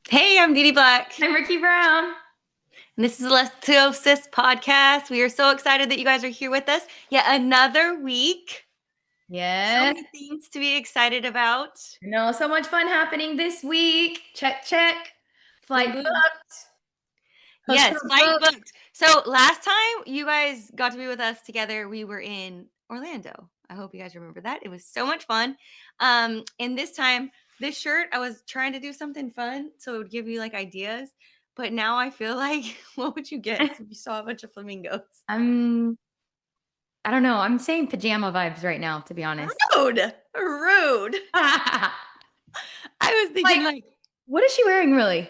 Hey, I'm Dee Black, I'm Ricky Brown. and this is the Let's Go Sis Podcast. We are so excited that you guys are here with us yet another week. So Yes. many things to be excited about. So much fun happening this week. Check. Flight Boom, boom. booked. Yes, Hotel flight booked. booked. So last time you guys got to be with us together, we were in Orlando. I hope you guys remember that. It was so much fun. And this time, this shirt, I was trying to do something fun so it would give you like ideas. But now I feel like, what would you guess if you saw a bunch of flamingos? I don't know. I'm saying pajama vibes right now, to be honest. Rude. I was thinking like, What is she wearing really?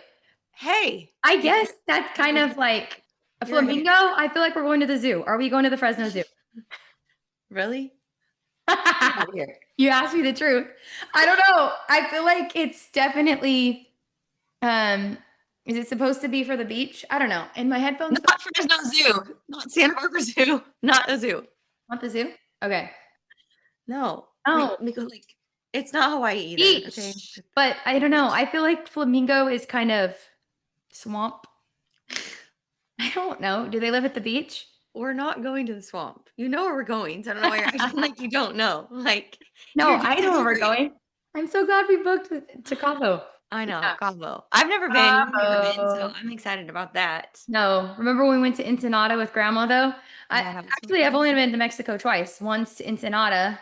hey, I guess that's kind of like a you're right. flamingo. I feel like we're going to the zoo. Are we going to the Fresno Zoo? Really? Get out of here. You asked me the truth. I don't know. I feel like it's definitely is it supposed to be for the beach? I don't know. In my headphones, Not Fresno Zoo. Not Santa Barbara Zoo. Not a zoo. not the zoo. Okay. No. Oh, We go like, it's not Hawaii either. beach. Okay. But I don't know. I feel like flamingo is kind of swamp. I don't know. Do they live at the beach? We're not going to the swamp. You know where we're going. So I don't know why you're acting like you don't know. Like, No, you're I know where we're disagreeing. going. I'm so glad we booked to Cabo. I know, Yeah. Cabo. I've never been. You've never been. So Cabo. I'm excited about that. No, remember when we went to Ensenada with Grandma though? Yeah, that was so Actually, I've fun. only been to Mexico twice. Once to Ensenada,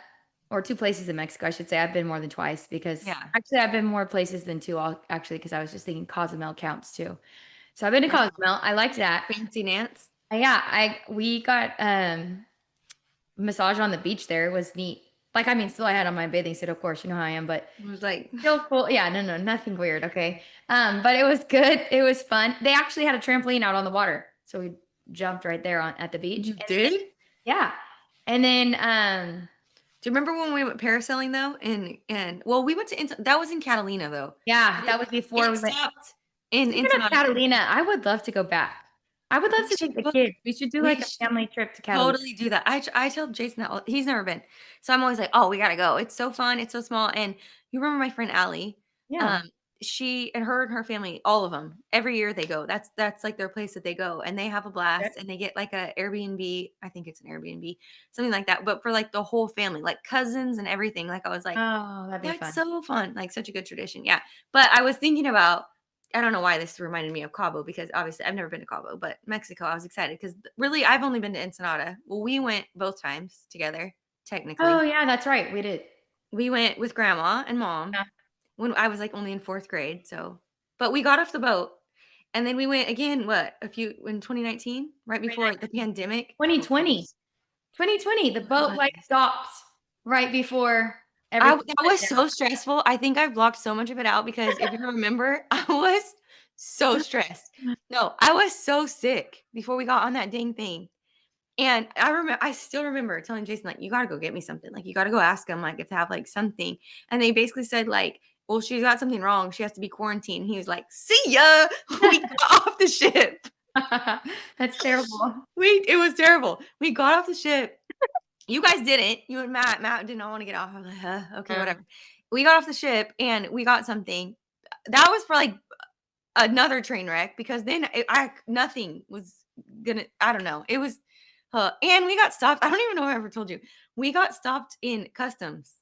or two places in Mexico, I should say. I've been more than twice because Yeah. actually I've been more places than two. Actually, because I was just thinking Cozumel counts too. So I've been to Cozumel. I liked that. Fancy Nance. Yeah, we got massage on the beach there. It was neat. Like, I mean, still I had on my bathing suit, of course, you know how I am, but It was like, still cool. Yeah, no, nothing weird. Okay. But it was good. It was fun. They actually had a trampoline out on the water. So we jumped right there at the beach. you did? Yeah. And then Do you remember when we went parasailing though? And well, we went to that was in Catalina though. yeah, that was before It we went. stopped in Speaking of Ensenada. Catalina, I would love to go back. I would love We to should take the book. kids. We should do We like a should family trip to Catalina. totally do that. I tell Jason that he's never been, so I'm always like, oh, we gotta go. It's so fun. It's so small. And you remember my friend Allie? Yeah. Um, she and her family, all of them, every year they go. That's like their place that they go, and they have a Okay. blast. And they get like a Airbnb. I think it's an Airbnb, something like that. But for like the whole family, like cousins and everything. Like I was like, Oh, that'd be that's fun. so fun. Like such a good tradition. Yeah. But I was thinking about, I don't know why this reminded me of Cabo because obviously I've never been to Cabo, but Mexico, I was excited because really I've only been to Ensenada. Well, we went both times together, Oh, technically. yeah, that's right. We did. We went with grandma and mom Yeah. when I was like only in fourth grade. So, but we got off the boat and then we went again, in 2019, right before the pandemic. 2020. 2020, the boat like stopped right before everything That went was down. so stressful. I think I blocked so much of it out because if you remember, I was so stressed. No, I was so sick before we got on that dang thing. And I still remember telling Jason, like, you gotta go get me something. Like, you gotta go ask them, like, if they have like something. And they basically said, like, well, she's got something wrong. She has to be quarantined. He was like, see ya. We got off the ship. That's terrible. It was terrible. We got off the ship. You guys didn't. You and Matt. Matt did not want to get off. I was like, okay, whatever. We got off the ship and we got something. That was for like another train wreck because then nothing was gonna. I don't know. It was, and we got stopped. I don't even know if I ever told you. We got stopped in customs.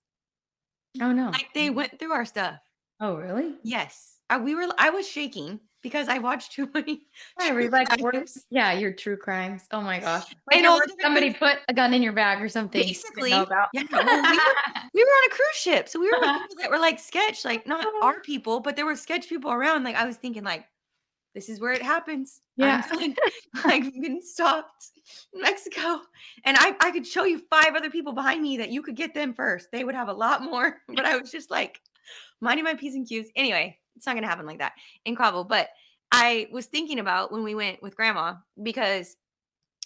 Oh no. Like they went through our stuff. Oh really? Yes, I was shaking because I watched too many I true read like crimes. yeah, your true crimes. Oh my gosh. Like And you're all where the somebody victims, put a gun in your bag or something you didn't know basically, about. yeah. Well, we were on a cruise ship, so we were with people that were like sketch, like not our people, but there were sketch people around. Like I was thinking, like this is where it happens. I'm Yeah. done. Like I'm getting stopped in Mexico, and I could show you 5 other people behind me that you could get them first. They would have a lot more, but I was just like minding my P's and Q's. Anyway, it's not gonna happen like that in Cabo. But I was thinking about when we went with grandma because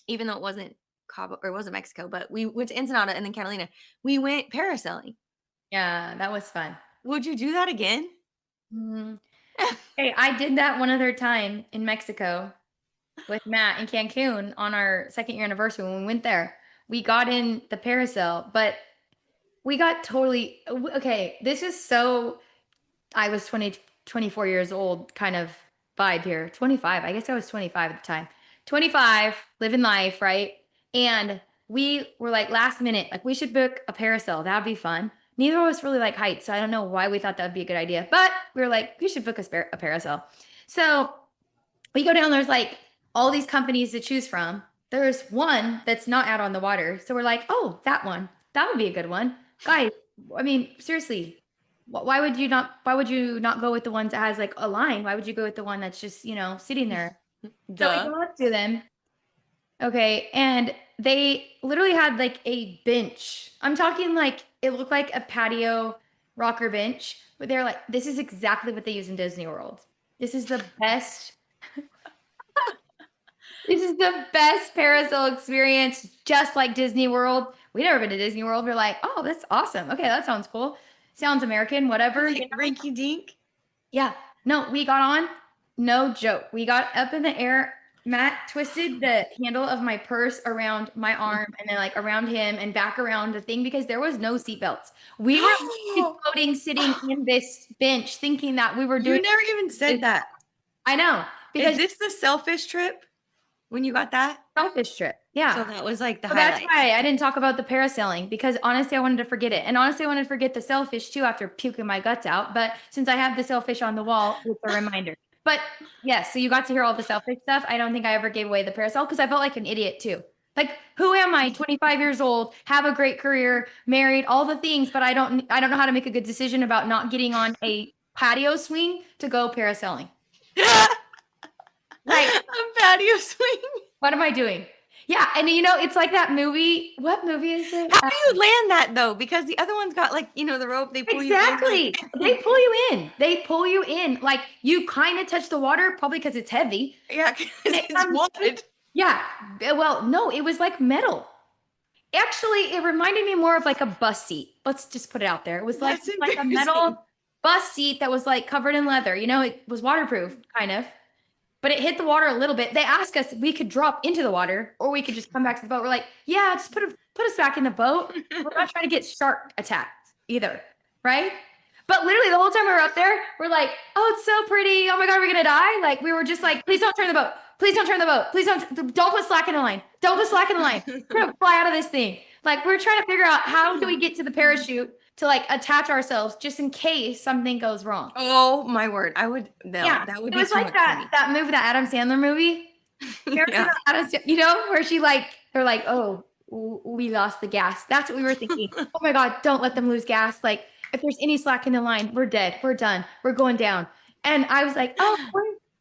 even though it wasn't Cabo or it wasn't Mexico, but we went to Ensenada and then Catalina. We went parasailing. Yeah, that was fun. Would you do that again? Mhm. Hey, I did that one other time in Mexico with Matt in Cancun on our second year anniversary when we went there. We got in the parasail, but we got totally okay. This is so I was 24 years old kind of vibe here. 25. I guess I was 25 at the time. 25, living life, right? And we were like last minute, like we should book a parasail. That'd be fun. Neither of us really like heights, so I don't know why we thought that'd be a good idea. But we were like, we should book a parasail. So we go down, there's like all these companies to choose from. There's one that's not out on the water. So we're like, oh, that one. That would be a good one. Guys, I mean, seriously, why would you not go with the ones that has like a line? Why would you go with the one that's just, sitting there? So we go up to them. Okay. And they literally had like a bench. I'm talking like it looked like a patio rocker bench, but they're like, this is exactly what they use in Disney World. This is the best. This is the best parasail experience, just like Disney World. We've never been to Disney World. We're like, oh, that's awesome. Okay, that sounds cool. Sounds American, whatever. Like rinky dink. Yeah. No, we got on. No joke. We got up in the air. Matt twisted the handle of my purse around my arm and then like around him and back around the thing because there was no seatbelts. We were floating, sitting in this bench thinking that we were doing. You never even said that. I know. Because is this the selfish trip when you got that? Selfish trip. Yeah. So that was like the highlight. That's why I didn't talk about the parasailing because honestly, I wanted to forget it. And honestly, I wanted to forget the selfish too after puking my guts out. But since I have the selfish on the wall, it's a reminder. But yes, so you got to hear all the selfish stuff. I don't think I ever gave away the parasail because I felt like an idiot too. Like, who am I? 25 years old, have a great career, married, all the things, but I don't know how to make a good decision about not getting on a patio swing to go parasailing. Like a patio swing. What am I doing? Yeah, and it's like that movie. What movie is it? How do you land that though? Because the other one's got like, the rope. They pull exactly. you in. They pull you in. They pull you in. Like you kind of touch the water, probably because it's heavy. Yeah, because it's wood. Yeah. Well, no, it was like metal. Actually, it reminded me more of like a bus seat. Let's just put it out there. It was like a metal bus seat that was like covered in leather. It was waterproof, kind of. But it hit the water a little bit. They asked us if we could drop into the water or we could just come back to the boat. We're like, yeah, just put us back in the boat. We're not trying to get shark attacked either, right? But literally the whole time we were up there, we're like, oh, it's so pretty. Oh my God, we're gonna die. Like we were just like, please don't turn the boat. Please don't turn the boat. Please don't put slack in the line. Don't put slack in the line. We're gonna fly out of this thing. Like we're trying to figure out how do we get to the parachute to like attach ourselves just in case something goes wrong. Oh my word. I would that would be it was like that movie, that Adam Sandler movie. Yeah. Where they're like, oh, we lost the gas. That's what we were thinking. Oh my God, don't let them lose gas. Like if there's any slack in the line, we're dead. We're done. We're going down. And I was like, oh,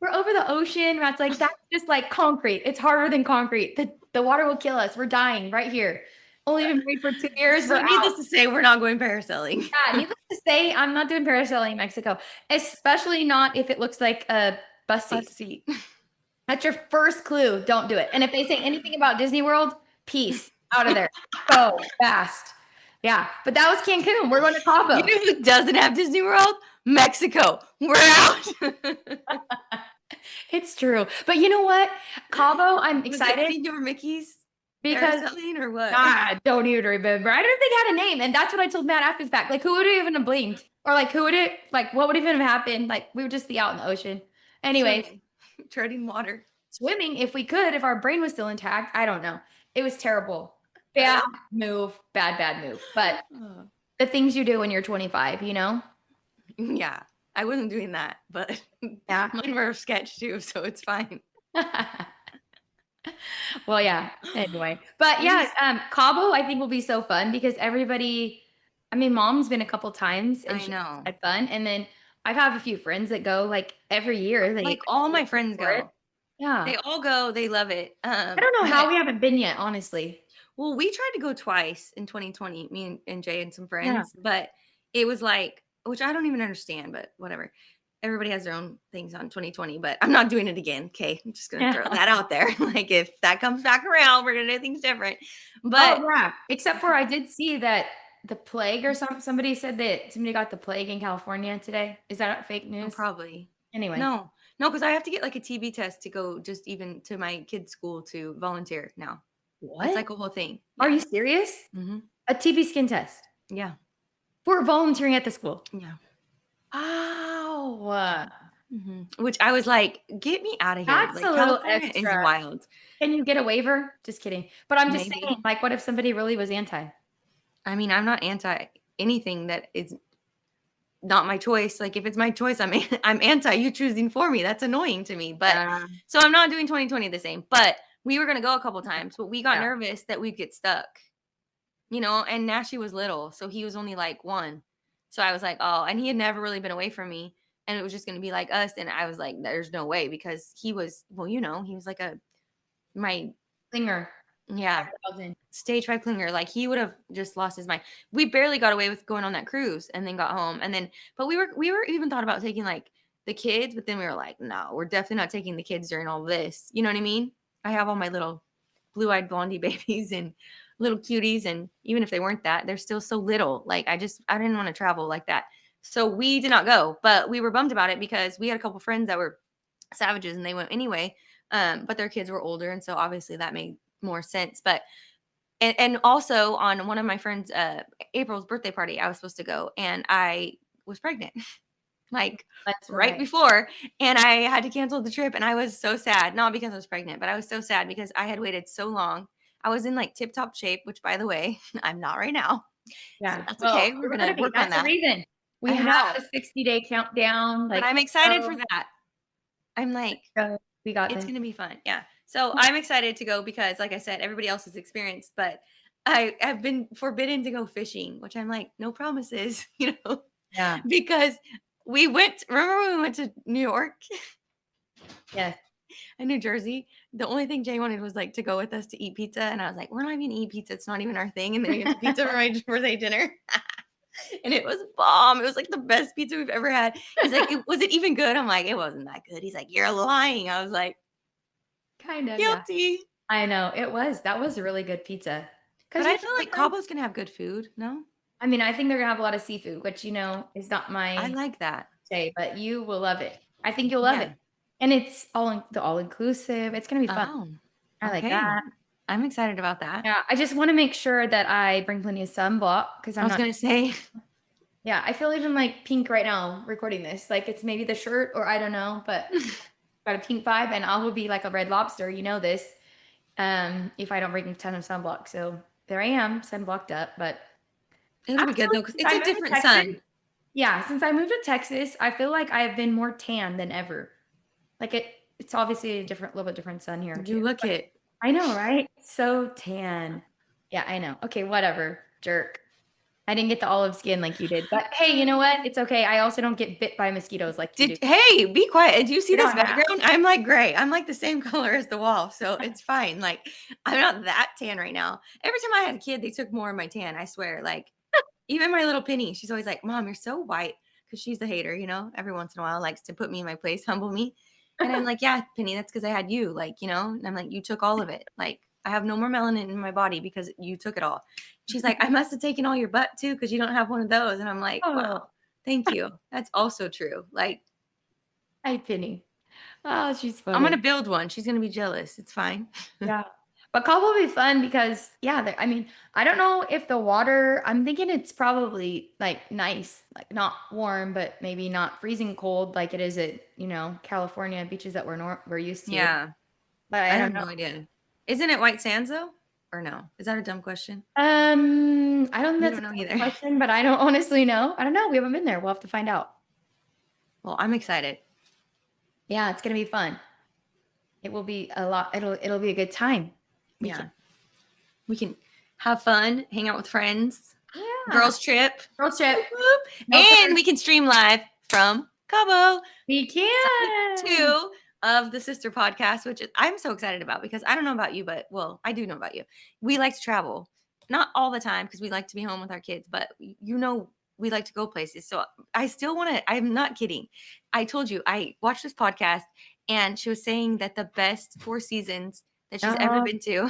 we're over the ocean. Matt's like, that's just like concrete. It's harder than concrete. The water will kill us. We're dying right here. Only been married for 2 years. So needless to say, we're not going parasailing. Yeah, needless to say, I'm not doing parasailing in Mexico, especially not if it looks like a bus seat. That's your first clue. Don't do it. And if they say anything about Disney World, peace out of there. Go fast. Yeah, but that was Cancun. We're going to Cabo. You know who doesn't have Disney World? Mexico. We're out. It's true. But you know what? Cabo, I'm excited. Senor Mickey's? Because or what? I don't even remember. I don't think it had a name. And that's what I told Matt after the fact. Like, who would have even blinked? Or like, what would even have happened? Like, we would just be out in the ocean. Anyway. Treading water. Swimming, if we could, if our brain was still intact. I don't know. It was terrible. Bad move. Bad move. But the things you do when you're 25, Yeah. I wasn't doing that. But yeah, mine were a sketch too, so it's fine. Well, yeah. Anyway, but yeah, Cabo I think will be so fun because everybody. I mean, Mom's been a couple times and she had fun, and then I have a few friends that go like every year. Like all my friends go. Yeah, they all go. They love it. I don't know how we haven't been yet, honestly. Well, we tried to go twice in 2020, me and Jay and some friends, but it was like, which I don't even understand, but whatever. Everybody has their own things on 2020, but I'm not doing it again. Okay. I'm just going to throw that out there. Like if that comes back around, we're going to do things different. But except for I did see that the plague or somebody said that somebody got the plague in California today. Is that fake news? Probably. Anyway. No, because I have to get like a TB test to go just even to my kid's school to volunteer now. What? It's like a whole thing. Are you serious? Mm-hmm. A TB skin test? Yeah. We're volunteering at the school. Yeah. Oh. Wow. Which I was like, get me out of here. That's Like a little California is extra. wild. Can you get a waiver? Just kidding. But I'm just Maybe. saying, like, what if somebody really was anti? I mean, I'm not anti anything that is not my choice. Like if it's my choice, I'm anti you choosing for me. That's annoying to me. But Yeah. so I'm not doing 2020 the same. But we were gonna go a couple times, but we got Yeah. nervous that we'd get stuck. And Nashi was little, so he was only like 1. So I was like, oh, and he had never really been away from me, and it was just gonna be like us. And I was like, there's no way because he was, well, he was like my Clinger. yeah, stage 5 clinger. Like he would have just lost his mind. We barely got away with going on that cruise and then got home. And then, but we were even thought about taking like the kids, but then we were like, no, we're definitely not taking the kids during all this. You know what I mean? I have all my little blue-eyed blondie babies and little cuties. And even if they weren't that, they're still so little. Like I didn't want to travel like that. So we did not go, but we were bummed about it because we had a couple friends that were savages and they went anyway. But their kids were older. And so obviously that made more sense. But and also on one of my friends April's birthday party, I was supposed to go and I was pregnant like That's right before, and I had to cancel the trip. And I was so sad, not because I was pregnant, but I was so sad because I had waited so long. I was in like tip top shape, which by the way I'm not right now, so Yeah. that's Well, okay. We're you're gonna gonna be. work on That's the that. reason. We I have know, a 60-day countdown. but Like, I'm excited for oh, that. I'm like, we got it's this. going to be fun. Yeah. So I'm excited to go because, like I said, everybody else has experienced, but I have been forbidden to go fishing, which I'm like, no promises, Yeah. because remember when we went to New York Yes. and New Jersey? The only thing Jay wanted was like to go with us to eat pizza. And I was like, we're not even eat pizza. It's not even our thing. And then we went to pizza for my birthday dinner. And it was bomb. It was like the best pizza we've ever had. He's like, was it even good? I'm like, it wasn't that good. He's like, you're lying. I was like, Kind of. Yeah. guilty. I know it was. That was a really good pizza. But Because I feel like Cabo's gonna have good food. No, I mean, I think they're gonna have a lot of seafood, which is not I my like that. say, but you will love it. I think you'll love Yeah. it, and it's all inclusive. It's gonna be fun. Oh, I like okay. that. I'm excited about that. Yeah, I just want to make sure that I bring plenty of sunblock because I I'm was not. gonna say, Yeah, I feel even like pink right now recording this. Like it's maybe the shirt or I don't know, but got a pink vibe, and I will be like a red lobster. You know this. If I don't bring a ton of sunblock, so there I am, sunblocked up. But it'll be good actually, though because since it's I a moved to different Texas, sun. yeah, since I moved to Texas, I feel like I've been more tan than ever. Like it's obviously a little bit different sun here too. You look it. I know, right? So tan. Yeah, I know. Okay, whatever. Jerk. I didn't get the olive skin like you did. But hey, you know what? It's okay. I also don't get bit by mosquitoes like you do. Hey, be quiet. Do you see You this don't have. background? I'm like gray. I'm like the same color as the wall, so it's fine. Like I'm not that tan right now. Every time I had a kid, they took more of my tan. I swear. Like even my little Penny, she's always like, "Mom, you're so white," because she's the hater. Every once in a while likes to put me in my place, humble me, and I'm like, "Yeah, Penny, that's because I had you." Like and I'm like, "You took all of it. Like I have no more melanin in my body because you took it all." She's like, "I must have taken all your butt too because you don't have one of those," and I'm like, Oh, "Wow, thank you. That's also true." Like hi, Penny. Oh, she's I'm funny. gonna build one. She's gonna be jealous. It's fine. Yeah. But Cabo will be fun because, yeah, I mean, I don't know if the water, I'm thinking it's probably like nice, like not warm, but maybe not freezing cold like it is at, California beaches that we're used to. Yeah, But I I have don't know. no idea. Isn't it White Sands though, or no? Is that a dumb question? I don't think You that's don't know a tough either. question, but I don't honestly know. I don't know. We haven't been there. We'll have to find out. Well, I'm excited. Yeah, it's gonna be fun. It will be a lot. It'll be a good time. We can have fun, hang out with friends, Yeah. girls trip, Girls trip. whoop, No and third. we can stream live from Cabo. We can. 2 of the sister podcast, which I'm so excited about because I don't know about you, but I do know about you. We like to travel, not all the time because we like to be home with our kids, but we like to go places. So I still want to. I'm not kidding. I told you I watched this podcast and she was saying that the best 4 seasons that she's ever been to,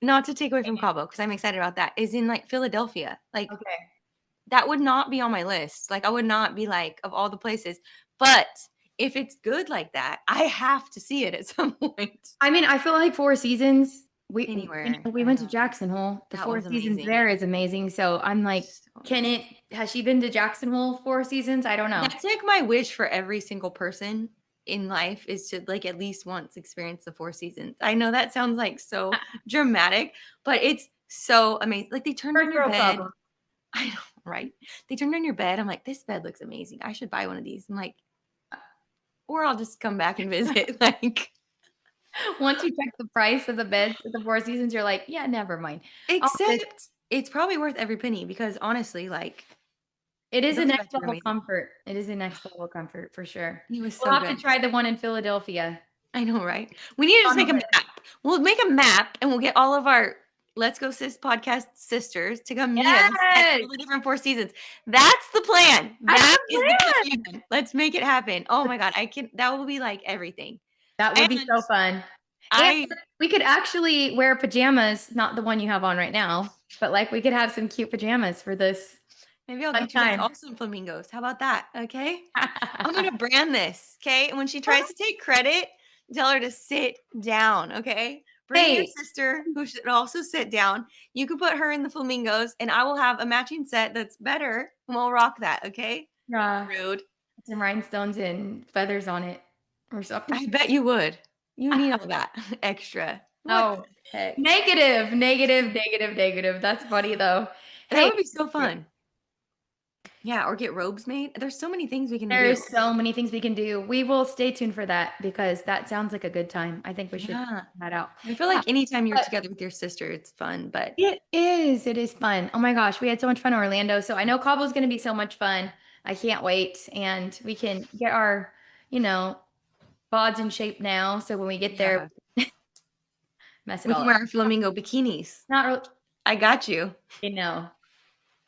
not to take away from Cabo because I'm excited about that, is in like Philadelphia. Like Okay. that would not be on my list. Like I would not be like of all the places, but if it's good like that, I have to see it at some point. I mean, I feel like 4 seasons anywhere. We I went to know. Jackson Hole. The That Four was Seasons amazing. there is amazing. So I'm like, So has she been to Jackson Hole Four Seasons? I don't know. that's like my wish for every single person in life is to like at least once experience the Four Seasons. I know that sounds like so dramatic, but it's so amazing. Like they turned on First your world bed. problem. I know, right? They turned on your bed. I'm like, this bed looks amazing. I should buy one of these. I'm like, or I'll just come back and visit. Like, Once you check the price of the beds at the Four Seasons, you're like, yeah, never mind. All this, except it's probably worth every penny because honestly, like it is a those next beds are level amazing. comfort. It is a next level comfort for sure. He was We'll so have to good. try the one in Philadelphia. I know, right? We need to just On the make a list. map. We'll make a map and we'll get all of our Let's Go Sis podcast sisters to come meet us at Yes, all the different Four Seasons. That's the plan. that's That the is the plan. plan. Let's make it happen. Oh my God. That will be like everything. That would be And so fun. And I we could actually wear pajamas, not the one you have on right now, but like we could have some cute pajamas for this maybe I'll fun get you guys time. also flamingos. How about that? Okay. I'm gonna brand this. Okay. And when she tries to take credit, tell her to sit down. Okay. Bring your Hey, sister who should also sit down. You can put her in the flamingos, and I will have a matching set that's better. And we'll rock that. Okay. uh, Rude. some rhinestones and feathers on it or something. I bet you would. You need all that extra. What Oh, the heck? negative, negative, negative, negative. That's funny though. That Hey, would be so fun. Yeah. Or get robes made. There's so many things we can do. there's so many things we can do. We will stay tuned for that because that sounds like a good time. I think we should Yeah. check that out. I feel Yeah, like anytime you're but together with your sister, it's fun. But it is. It is fun. Oh my gosh, we had so much fun in Orlando. So I know Cabo's going to be so much fun. I can't wait. And we can get our, you know, bods in shape now. So when we get there, yeah, mess it we all can up. wear our flamingo bikinis. Not really, I got you. you know.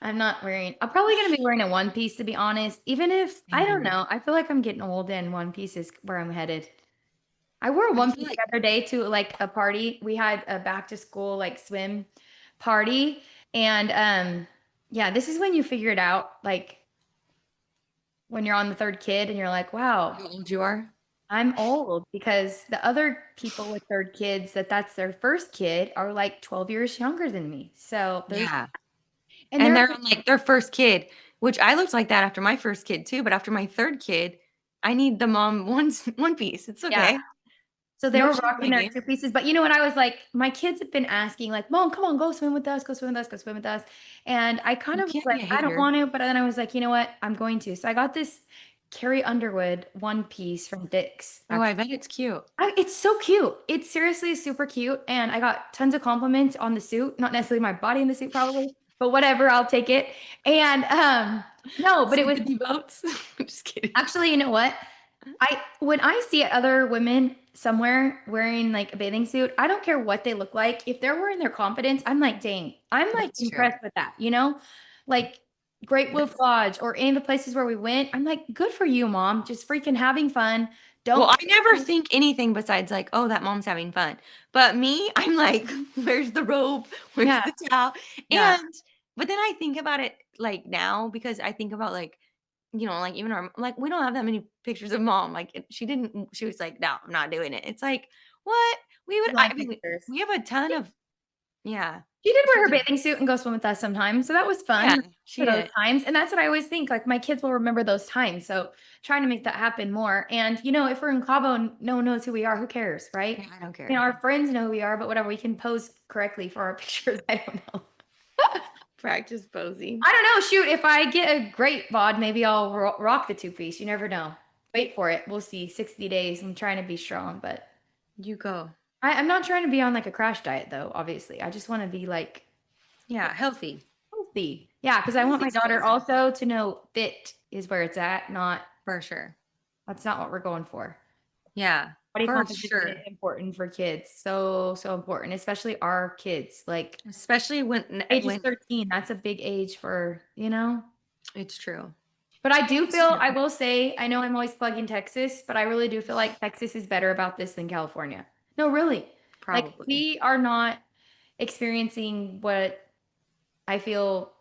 I'm not wearing, I'm probably going to be wearing a one piece to be honest. Even if, I don't Same. know, I feel like I'm getting old and one piece is where I'm headed. I wore a I one feel piece like the other day to like a party. We had a back to school like swim party. And yeah, this is when you figure it out. Like when you're on the third kid and you're like, wow, how old you are. I'm old because the other people with third kids that's their first kid are like 12 years younger than me. So there's, Yeah. and And they're they're on like their first kid, which I looked like that after my first kid too. But after my third kid, I need the mom one piece. It's yeah. okay. So they No were shame in rocking my their game. two pieces. But you know what? I was like, my kids have been asking, like, Mom, come on, go swim with us, go swim with us, go swim with us. And I kind You of was can't be like, a I don't hater. want to. But then I was like, you know what? I'm going to. So I got this Carrie Underwood one piece from Dick's. Oh, I Actually, bet it's cute. it's so cute. It's seriously super cute. And I got tons of compliments on the suit. Not necessarily my body in the suit, probably, but whatever, I'll take it. And no, but it was Sympathy votes. I'm just kidding. actually, you know what? When I see other women somewhere wearing like a bathing suit, I don't care what they look like. If they're wearing their confidence, I'm like, dang, I'm like That's true. impressed with that, you know? Like Great Wolf That's Lodge or any of the places where we went, I'm like, good for you, mom. Just freaking having fun. well, Don't I never think anything besides like, oh, that mom's having fun. But me, I'm like, where's the robe? Where's yeah, the towel? yeah. And but then I think about it like now because I think about like, like even our like we don't have that many pictures of mom. Like she was like, no, I'm not doing it. It's like, what? We would She's I on mean, pictures. we have a ton of yeah. She did She wear her did. bathing suit and go swim with us sometimes. So that was fun Yeah, for she those did. times. And that's what I always think. Like my kids will remember those times. So trying to make that happen more. And if we're in Cabo and no one knows who we are, who cares, right? Yeah, I don't care. Our friends know who we are, but whatever, we can pose correctly for our pictures. I don't know. Practice posing. I don't know. Shoot, if I get a great bod, maybe I'll rock the two piece. You never know. Wait for it. We'll see. 60 days. I'm trying to be strong, but You go. I'm not trying to be on like a crash diet though, obviously. I just want to be like Yeah, healthy. healthy. Yeah, because I want my Healthy's daughter amazing. also to know fit is where it's at, not For sure. that's not what we're going for. Yeah, Body for composition is sure. important for kids. So, so important, especially our kids. Like Especially age is when 13. That's a big age for. it's true. But I do It's feel, true. I will say, I know I'm always plugging Texas, but I really do feel like Texas is better about this than California. No, really. Like Probably. we are not experiencing what I feel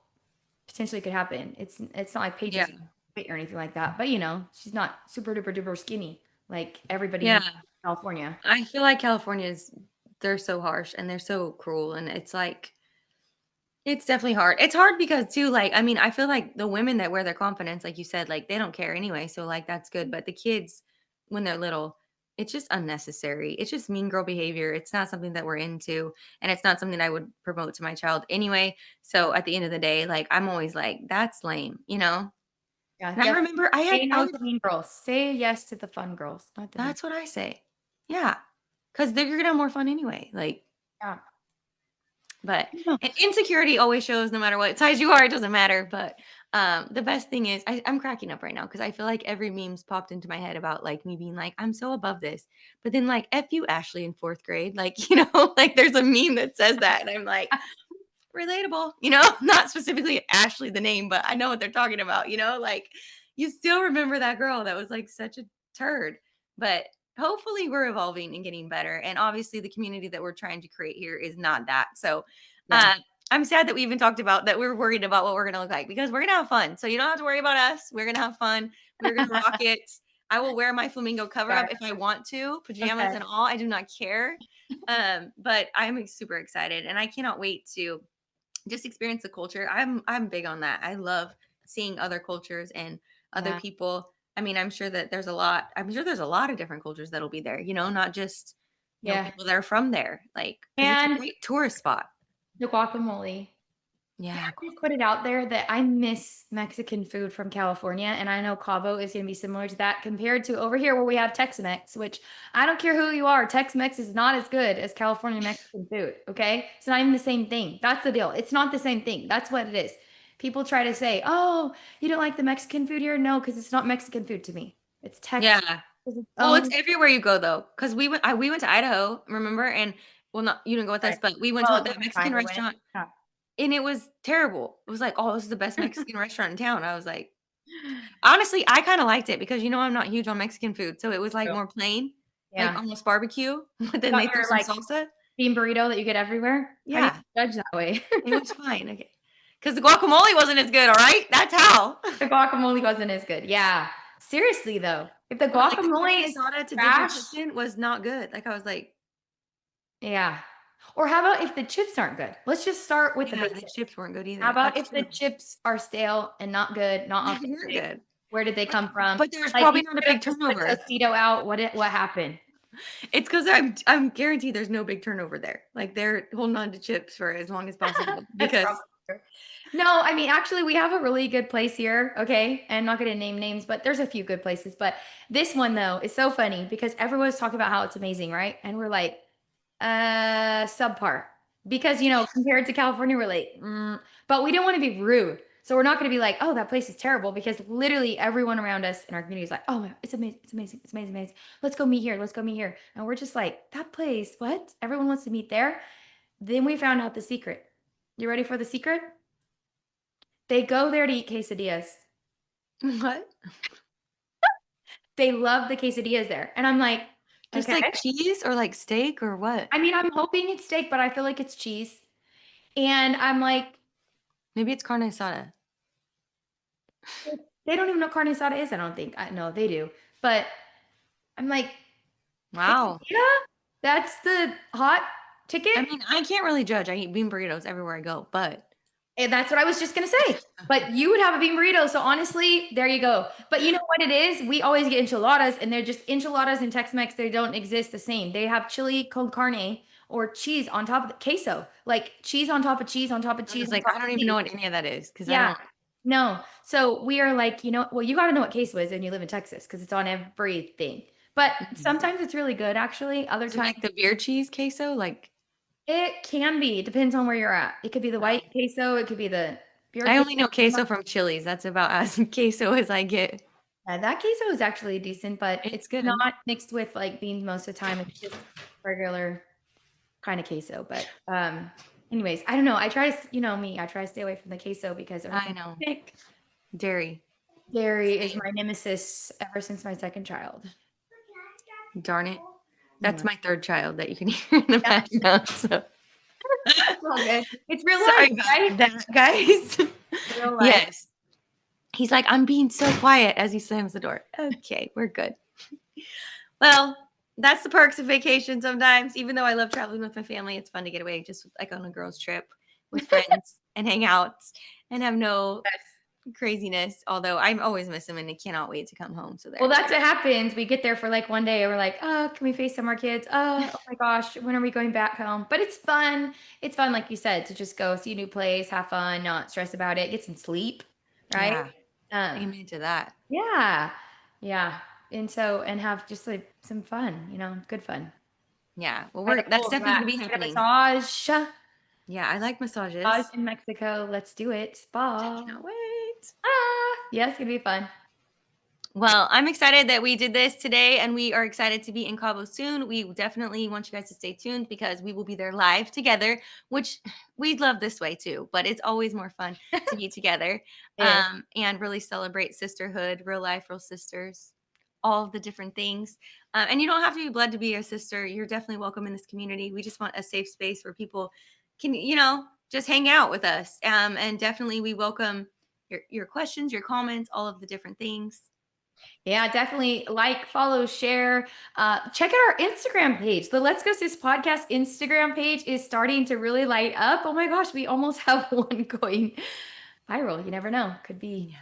potentially could happen. It's not like Yeah. Paige's fit or anything like that. But she's not super duper duper skinny like everybody Yeah. in California. I feel like California is they're so harsh and they're so cruel. And it's like, it's definitely hard. It's hard because too, like, I mean, I feel like the women that wear their confidence, like you said, like they don't care anyway. So like that's good. But the kids, when they're little, it's just unnecessary. It's just mean girl behavior. It's not something that we're into. And it's not something I would promote to my child anyway. So at the end of the day, like I'm always like, that's lame, you know? Yeah, And I definitely. remember Say I no had to mean girls. Say yes to the fun girls, not the mean. that's what I say. Yeah. Cause you're gonna have more fun anyway. Like, Yeah. but Yeah. and insecurity always shows no matter what size you are, it doesn't matter. But the best thing is I'm cracking up right now because I feel like every meme's popped into my head about like me being like, I'm so above this. But then like F you, Ashley in fourth grade. Like, you know, like there's a meme that says that. And I'm like, relatable, you know, not specifically Ashley the name, but I know what they're talking about, you know, like you still remember that girl that was like such a turd. But hopefully we're evolving and getting better. And obviously the community that we're trying to create here is not that. So Yeah. I'm sad that we even talked about that we're worried about what we're gonna look like because we're gonna have fun. So you don't have to worry about us. We're gonna have fun. We're gonna rock it. I will wear my flamingo cover up if I want to, pajamas Okay. and all. I do not care. But I'm super excited and I cannot wait to just experience the culture. I'm big on that. I love seeing other cultures and other Yeah. people. I mean, I'm sure that there's a lot. I'm sure there's a lot of different cultures that'll be there. You know, not just Yeah. people that are from there. Like because it's a And great tourist spot. the guacamole. Can Yeah, I just put it out there that I miss Mexican food from California, and I know Cabo is going to be similar to that compared to over here where we have Tex-Mex, which I don't care who you are, Tex-Mex is not as good as California Mexican food, okay? It's not even the same thing. That's the deal. It's not the same thing. That's what it is. People try to say, "Oh, you don't like the Mexican food here?" No, because it's not Mexican food to me. It's Tex. yeah. It's its Well, it's own. everywhere you go though, because we went to Idaho, remember? And well, not you didn't go with us, Right. but we went to Well, that we Mexican kind of went. restaurant, Yeah. and it was terrible. It was like, oh, this is the best Mexican restaurant in town. I was like, honestly, I kind of liked it because you know I'm not huge on Mexican food, so it was like True. more plain, like Yeah. almost barbecue. But then Got they threw your some like salsa. bean burrito that you get everywhere. How do you Yeah, judge that way? it was fine. Okay, because the guacamole wasn't as good. All right, that's how. The guacamole wasn't as good. Yeah. Seriously though, if the Or like the carne guacamole is asada to dip your trash, chips in was not good. Like I was like, yeah. Or how about if the chips aren't good? Let's just start with the yeah, the basics. chips weren't good How either. about That's if the true. chips are stale and not good, not They weren't authentic? good. Where did they But come from? but there's Like probably you not a could have big just put turnover. Tostito out. What happened? It's because I'm guaranteed there's no big turnover there. Like they're holding on to chips for as long as possible That's because probably true. No, I mean, actually, we have a really good place here. Okay. I'm not going to name names, but there's a few good places. But this one, though, is so funny because everyone's talking about how it's amazing, right? And we're like, subpar. Because, compared to California, we're like, but we don't want to be rude. So we're not going to be like, oh, that place is terrible because literally everyone around us in our community is like, oh, it's amazing. It's amazing. It's amazing. Amazing. Let's go meet here. Let's go meet here. And we're just like, that place, what? Everyone wants to meet there. Then we found out the secret. You ready for the secret? They go there to eat quesadillas. what? They love the quesadillas there. And I'm like, Just okay. like cheese or like steak or what? I mean, I'm hoping it's steak, but I feel like it's cheese. And I'm like, Maybe it's carne asada. they don't even know carne asada is, I don't think. No, they do. But I'm like, Wow. quesadilla? That's the hot ticket? I mean, I can't really judge. I eat bean burritos everywhere I go, but And that's what I was just gonna say. But you would have a bean burrito. So honestly, there you go. But you know what it is? We always get enchiladas, and they're just enchiladas and Tex-Mex. They don't exist the same. They have chili con carne or cheese on top of the queso, like cheese on top of cheese on top of I cheese was on like, top I of don't even cheese. know what any of that is because I Yeah. don't. No. So we are like, well, you got to know what queso is and you live in Texas because it's on everything. But Mhm. sometimes it's really good, actually. Other Is it times like the beer cheese queso? Like, it can be. It depends on where you're at. It could be the white queso. It could be the pure I queso. only know queso from Chili's. That's about as queso as I get. Yeah, that queso is actually decent, but It's it's good. not mixed with like beans most of the time. It's just regular kind of queso. But anyways, I don't know. I try to, me, I try to stay away from the queso because it makes I me know. sick. Dairy. Dairy is Same. my nemesis ever since my second child. Darn it. That's Anyway, my third child that you can hear in the yeah, background. So it's all good. It's real sorry life, about right? that, guys. Real life. Yes. He's like, I'm being so quiet as he slams the door. Okay, we're good. Well, That's the perks of vacation sometimes. Even though I love traveling with my family, it's fun to get away just like on a girls' trip with friends and hang out and have no craziness. Although I'm always miss them and I cannot wait to come home. So Well, there. that's what happens. We get there for like one day and we're like, oh, can we FaceTime our kids? Oh my gosh, when are we going back home? But it's fun. It's fun, like you said, to just go see a new place, have fun, not stress about it, get some sleep, right? Yeah. Amen to that. Yeah. Yeah. And have just like some fun, good fun. Yeah. Well, By the that's pool, definitely going to be get a happening. massage. Yeah, I like Massage massages. in Mexico. Let's do it. I Spa. cannot wait. Yeah, it's gonna be fun. Well, I'm excited that we did this today and we are excited to be in Cabo soon. We definitely want you guys to stay tuned because we will be there live together, which we love this way too, but it's always more fun to be together It is. and really celebrate sisterhood, real life, real sisters, all of the different things. And you don't have to be blood to be a sister. You're definitely welcome in this community. We just want a safe space where people can, just hang out with us. And definitely we welcome your questions, your comments, all of the different things. Yeah, definitely like, follow, share. Check out our Instagram page. The Let's Go Sis Podcast Instagram page is starting to really light up. Oh my gosh, we almost have one going viral. You never know. Could be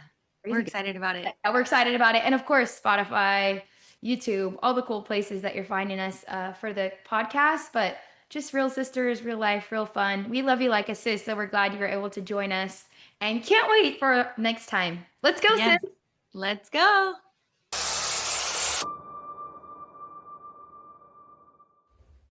We're crazy good. excited about it. Yeah, we're excited about it. And of course, Spotify, YouTube, all the cool places that you're finding us for the podcast. But just real sisters, real life, real fun. We love you like a sis. So we're glad you were able to join us and can't wait for next time. Let's go, Yes. sis. Let's go.